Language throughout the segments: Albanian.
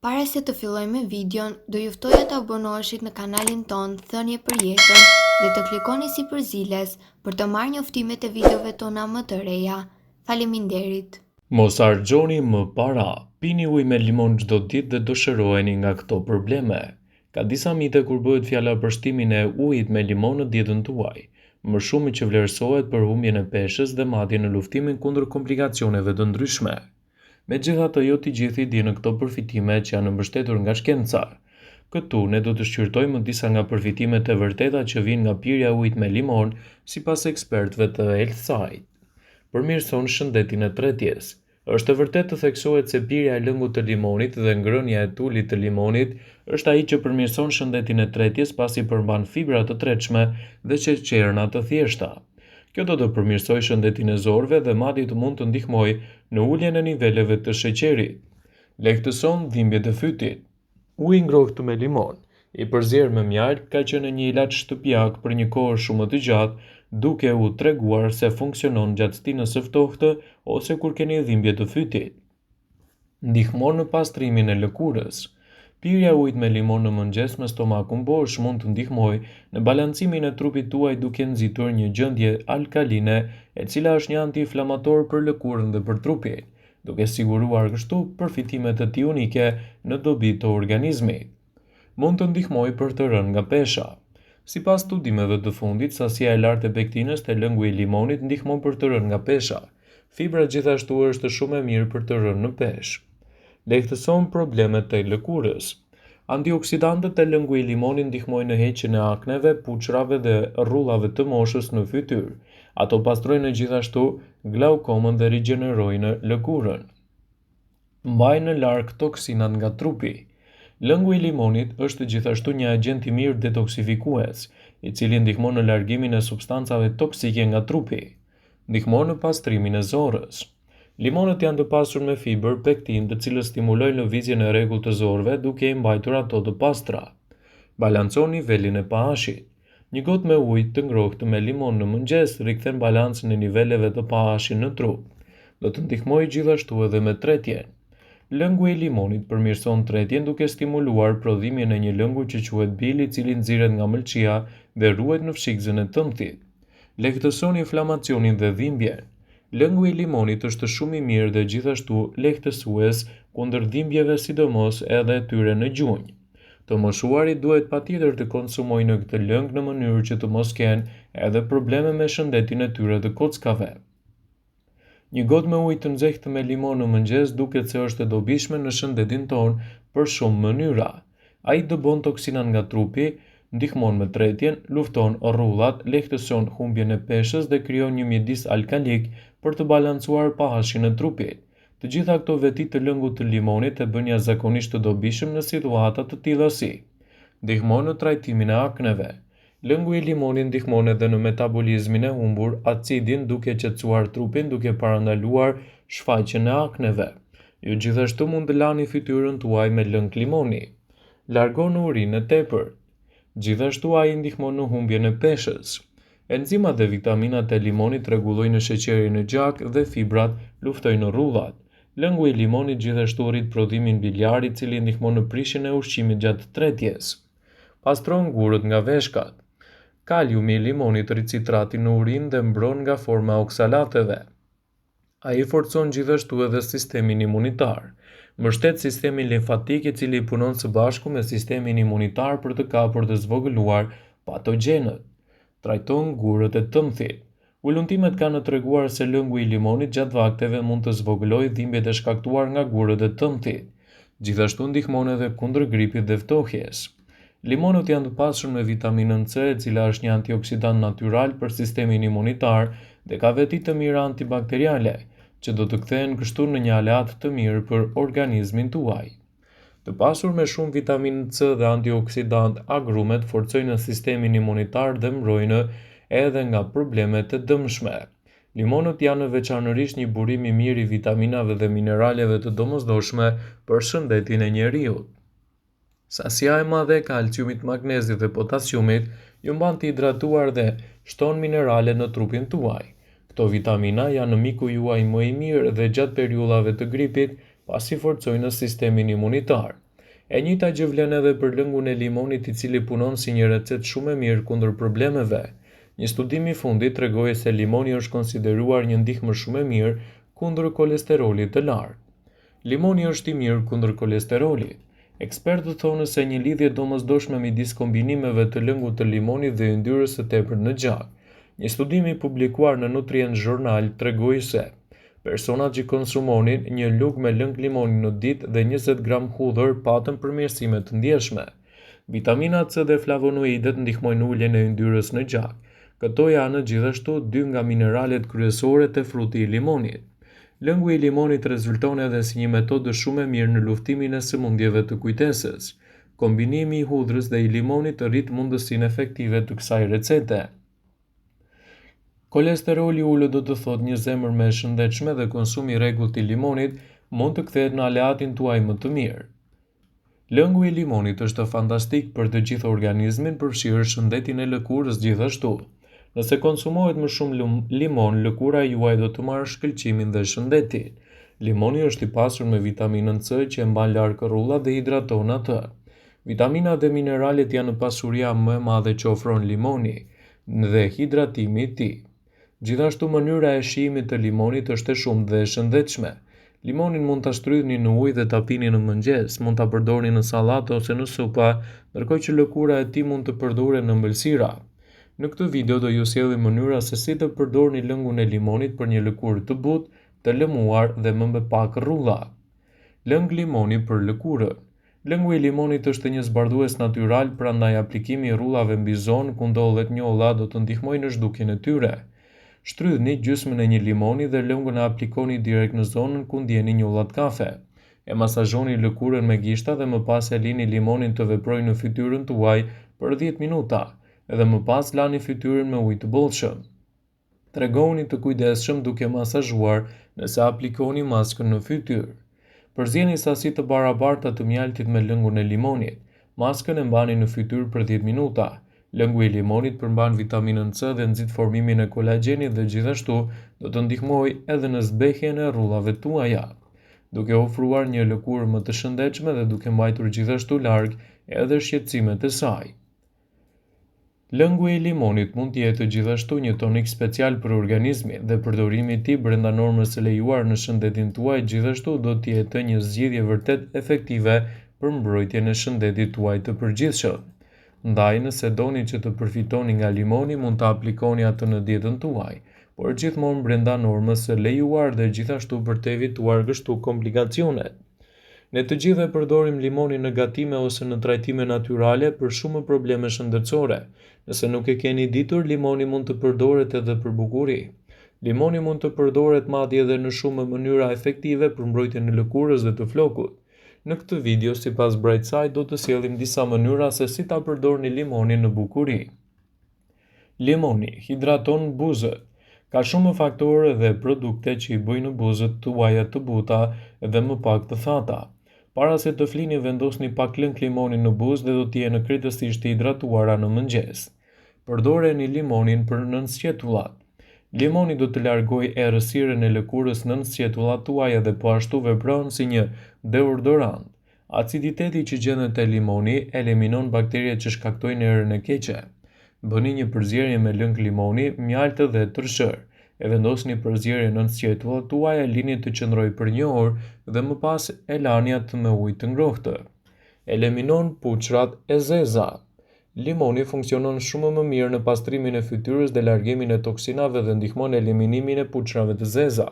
Para se të fillojmë me videon, do ju ftoja të abonoheshit në kanalin ton Thënie për Jetën dhe të klikoni si përziles për të marrë njoftimet e videove tona më të reja. Faleminderit. Mos harxhoni më para, pini ujë me limon çdo ditë dhe do shëroheni nga këto probleme. Ka disa mite kur bëhet fjala për shtimin e ujit me limon në dietën tuaj, më shumë që vlerësohet për humbjen e peshës dhe madje në luftimin kundër komplikacioneve të ndryshme. Megjithatë, jo të gjithë i dinë këto përfitime që janë mbështetur nga shkenca. Këtu ne do të shqyrtojmë disa nga përfitimet e vërteta që vijnë nga pirja e ujit me limon, sipas ekspertëve të Healthside. Përmirëson shëndetin e tretjes. Është e vërtetë të theksohet se pirja e lëngut të limonit dhe ngrënia e tulit të limonit është ai që përmirëson shëndetin e tretjes pasi përmban fibra të tretshme dhe sheqerna të thjeshta. Kjo do të përmirësojë shëndetin e zorëve dhe madje të mund të ndihmojë në uljen e niveleve të sheqerit. Lehtëson dhimbjet e fytit. Uji ngrohtë me limon, i përzier me mjaltë, ka qenë një ilaç shtëpiak për një kohë shumë të gjatë, duke u treguar se funksionon gjatë stinës së ftohtë ose kur keni dhimbje të fytit. Ndihmon në pastrimin e lëkurës. Pirja e ujit me limon në mëngjes me stomakun bosh mund të ndihmojë në balancimin e trupit tuaj duke nxitur një gjendje alkaline, e cila është një antiinflamator për lëkurën dhe për trupin, duke siguruar kështu përfitime të tij unike në dobi të organizmit. Mund të ndihmojë për të rënë nga pesha. Sipas studimeve të fundit, sasia e lartë e pektinës te lëngu i limonit ndihmon për të rënë nga pesha. Fibra gjithashtu është shumë e mirë për të rënë në peshë. Lehtëson problemet të lëkurës. Antioksidantët e lëngu i limonit ndihmojnë në heqjen e akneve, puçrave dhe rrullave të moshës në fytyrë. Ato pastrojnë gjithashtu glaukomën dhe rigjenerojnë lëkurën. Mbajnë në larg toksinat nga trupi. Lëngu i limonit është gjithashtu një agent i mirë detoksifikues, i cili ndihmon në largimin e substancave toksike nga trupi. Ndihmon në pastrimin e zorës. Limonët janë të pasur me fibër pektin, të cilës stimulojnë lëvizjen e rregullt të zorëve duke i mbajtur ato të pastra. Balancon nivelin e pH-it. Një gotë me ujë të ngrohtë me limon në mëngjes rikthen balancën e niveleve të pH-it në trup. Do të ndihmojë gjithashtu edhe me tretjen. Lëngu i limonit përmirëson tretjen duke stimuluar prodhimin e një lëngu që quhet bile, i cili nxirret nga mëlçia dhe ruhet në fshikëzën e tëmthit. Lehtëson inflamacionin dhe dhimbjen. Lëngu i limonit është shumë i mirë dhe gjithashtu lehtësues kundër dhimbjeve, sidomos edhe tyre në gjunjë. Të moshuarit duhet patjetër të konsumojnë këtë lëng në mënyrë që të mos kenë edhe probleme me shëndetin e tyre të kockave. Një gotë me ujë të nxehtë me limon në mëngjes duket se është e dobishme në shëndetin ton për shumë mënyra. Ai dëbon toksinat nga trupi, ndihmon me tretjen, lufton rrullat, lehtëson humbjen e peshës dhe krijon një mjedis alkalik për të balancuar pH-in e trupit. Të gjitha këto veti të lëngut të limonit e bën jashtëzakonisht të dobishëm në situata të tilla si: ndihmon në trajtimin e akneve. Lëngu i limonit ndihmon edhe në metabolizmin e humbur acidin duke qetësuar trupin duke parandaluar shfaqjen e akneve. Ju gjithashtu mund të lani fytyrën tuaj me lëng limoni. Largon urinë e tepërt. Gjithashtu ai ndihmon në humbjen e peshës. Enzimat dhe vitaminat e limonit rregullojnë sheqerin e gjak dhe fibrat luftojnë rrullat. Lëngu i limonit gjithashtu rrit prodhimin biliar, i cili ndihmon në prishjen e ushqimit gjatë tretjes. Pastron gurët nga veshkat. Kaliumi i limonit rrit citratin në urinë dhe mbron nga forma e oksalateve. Ai forcon gjithashtu edhe sistemin imunitar. Mbështet sistemin limfatik, i cili punon së bashku me sistemin imunitar për të kapur dhe zvogëluar patogjenët. Trajton gurët e tëmthit. Ulëntimet kanë treguar se lëngu i limonit gjatë vakteve mund të zvogëlojë dhimbjet e shkaktuar nga gurët e tëmthit. Gjithashtu ndihmon edhe kundër gripit dhe ftohjes. Limonët janë të pasur me vitaminën C, e cila është një antioksidant natyral për sistemin imunitar dhe ka veti të mira antibakteriale, që do të kthehen kështu në një aleat të mirë për organizmin tuaj. Të pasur me shumë vitaminë C dhe antioksidant, agrumet forcojnë sistemin imunitar dhe mbrojnë edhe nga problemet e dëmshme. Limonët janë veçanërisht një burim i mirë i vitaminave dhe mineraleve të domosdoshme për shëndetin e njeriut. Sasia e madhe e kalciumit, magnezit dhe potasiumit ju mban të hidratuar dhe shton minerale në trupin tuaj. Këto vitamina janë miku juaj më i mirë dhe gjatë periudhave të gripit, pasi forcojnë sistemin imunitar. E njëjta gjë vlen edhe për lëngun e limonit, i cili punon si një recetë shumë e mirë kundër problemeve. Një studim i fundit tregoi se limoni është konsideruar një ndihmës shumë e mirë kundër kolesterolit të lartë. Limoni është i mirë kundër kolesterolit. Ekspertët thonë se një lidhje domosdoshme midis kombinimeve të lëngut të limonit dhe yndyrës së tepërt në gjak. Një studim i publikuar në Nutrient Journal tregoi se personat që konsumonin një lugë me lëng limoni në ditë dhe 20 gram hudhër patën përmirësime të ndjeshme. Vitamina C dhe flavonoidet ndihmojnë uljen e yndyrës në gjak. Këto janë gjithashtu 2 nga mineralet kryesore të fruti i limonit. Lëngu i limonit rezulton edhe si një metodë shumë e mirë në luftimin e sëmundjeve të kujtesës. Kombinimi i hudhrës dhe i limonit rrit mundësinë efektive të kësaj recete. Kolesteroli ulët do të thotë një zemër më e shëndetshme dhe konsumi i rregullt i limonit mund të kthehet në aleatin tuaj më të mirë. Lëngu i limonit është fantastik për të gjithë organizmin, përfshirë shëndetin e lëkurës gjithashtu. Nëse konsumohet më shumë limon, lëkura juaj do të marrë shkëlqimin dhe shëndetin. Limoni është i pasur me vitaminën C që e mban larg rrullat dhe hidraton atë. Vitaminat dhe mineralet janë pasuria më e madhe që ofron limoni dhe hidratimi i tij. Gjithashtu mënyra e shijimit të limonit është e shumtë dhe e shëndetshme. Limonin mund ta shtrydhni në ujë dhe ta pini në mëngjes, mund ta përdorni në sallatë ose në supa, ndërkohë që lëkura e tij mund të përdoret në ëmbëlsira. Në këtë video do ju sjellim mënyra se si të përdorni lëngun e limonit për një lëkurë të butë, të lëmuar dhe më me pak rrulla. Lëng limoni për lëkurën. Lëngu i limonit është një zbardhues natyral, prandaj aplikimi i rrullave mbi zonë ku ndodhet njolla do të ndihmojë në zhdukjen e tyre. Shtrydhni gjysmën e një limoni dhe lëngun e aplikoni direkt në zonën ku ndjeni njollat kafe. E masazhoni lëkurën me gishta dhe më pas e lini limonin të veprojë në fytyrën tuaj për 10 minuta, edhe më pas lani fytyrën me ujë të bollshëm. Tregoni të kujdesshëm duke masazhuar nëse aplikoni maskën në fytyrë. Përzjeni sasi të barabarta të mjaltit me lëngun e limonit. Maskën e mbani në fytyrë për 10 minuta. Lëngu i limonit përmban vitaminën C dhe nxit formimin e kolagjenit dhe gjithashtu do të ndihmojë edhe në zbehjen e rrullave tuaja, duke ofruar një lëkurë më të shëndetshme dhe duke mbajtur gjithashtu larg edhe shqetësimet e saj. Lëngu i limonit mund të jetë gjithashtu një tonik special për organizmin dhe përdorimi i tij brenda normës së lejuar në shëndetin tuaj gjithashtu do të jetë një zgjidhje vërtet efektive për mbrojtjen e shëndetit tuaj të përgjithshëm. Ndaj nëse doni që të përfitoni nga limoni mund të aplikoni atë në dietën tuaj, por gjithmonë brenda normës së lejuar dhe gjithashtu për të evituar kështu komplikacionet. Ne të gjithë e përdorim limonin në gatime ose në trajtime natyrale për shumë probleme shëndetësore. Nëse nuk e keni ditur, limoni mund të përdoret edhe për bukuri. Limoni mund të përdoret madje edhe në shumë mënyra efektive për mbrojtjen e lëkurës dhe të flokut. Në këtë video, sipas Brightside, do të sjellim disa mënyra se si ta përdorni limonin në bukuri. Limoni hidraton buzët. Ka shumë faktorë dhe produkte që i bëjnë buzët tuaja të buta dhe më pak të thata. Para se të flini, vendosni pak lëng limoni në buzë dhe do të jenë krejtësisht të hidratuara në mëngjes. Përdoreni limonin për nënsqetullat. Limoni do të largojë errësirën e lëkurës nën sqetullat tuaja dhe po ashtu vepron si një deodorant. Aciditeti që gjendet te limoni eliminon bakteriet që shkaktojnë erën e keqe. Bëni një përzierje me lëng limoni, mjaltë dhe tërshër. E vendosni përzierjen nën sqetullat tuaja, lini të qëndrojë për 1 orë dhe më pas e lani atë me ujë të ngrohtë. Eliminon puçrat e zeza. Limoni funksionon shumë më mirë në pastrimin e fytyrës dhe largimin e toksinave dhe ndihmon eliminimin e puçrave të zeza.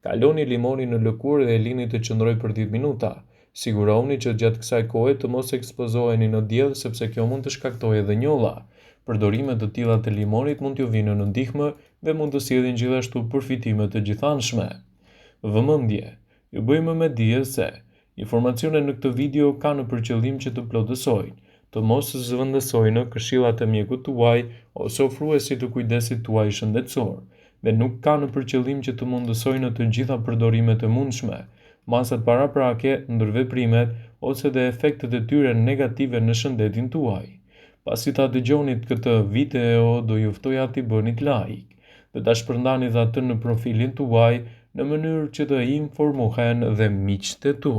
Kaloni limonin në lëkurë dhe lini të qëndrojë për 10 minuta. Sigurohuni që gjatë kësaj kohe të mos ekspozoheni në diell sepse kjo mund të shkaktojë edhe njolla. Përdorime të tilla të limonit mund t'ju vinë në ndihmë dhe mund të sjellin gjithashtu përfitime të gjithanshme. Vëmendje. Ju bëjmë me dije se informacionet në këtë video kanë për qëllim që të plotësojnë, të mos zëvendësojnë këshillat e mjekut tuaj ose ofruesit të kujdesit tuaj shëndetësor, dhe nuk kanë për qëllim që të mundësojnë të gjitha përdorimet e mundshme, masat paraprake, ndërveprimet ose dhe efektet e tyre negative në shëndetin tuaj. Pasi ta dëgjonit këtë video, do ju ftoja t'i bënit like dhe ta shpërndanit atë në profilin tuaj në mënyrë që të informohen dhe miqtë tu.